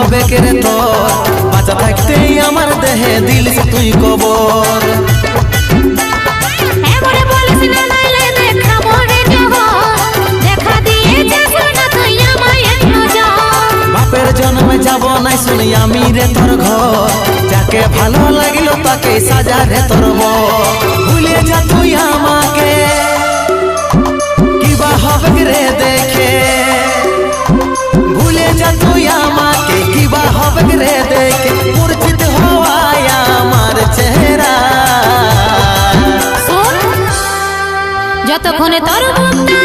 হবে কে রে তোর বাঁচা থাকতেই আমার দেহে দিলিস তুই কবর এবারে বলিস না নাইলে দেখাবো রে জহর দেখা দিয়ে যাস না তুই আমায় এক নজর বাপের জন্মে যাব নাই শুনি আমি রে তোর ঘর যাকে ভালো লাগিলো তাকে সাজা রে তোর ভুলে যা তুই আমাকে কিবা হবে রে দেখে ভুলে যা তুই আমাকে কিবা হবে রে দেখে মূর্ছিত হওয়ায় আমার চেহারা যতক্ষণে তোর বুকটা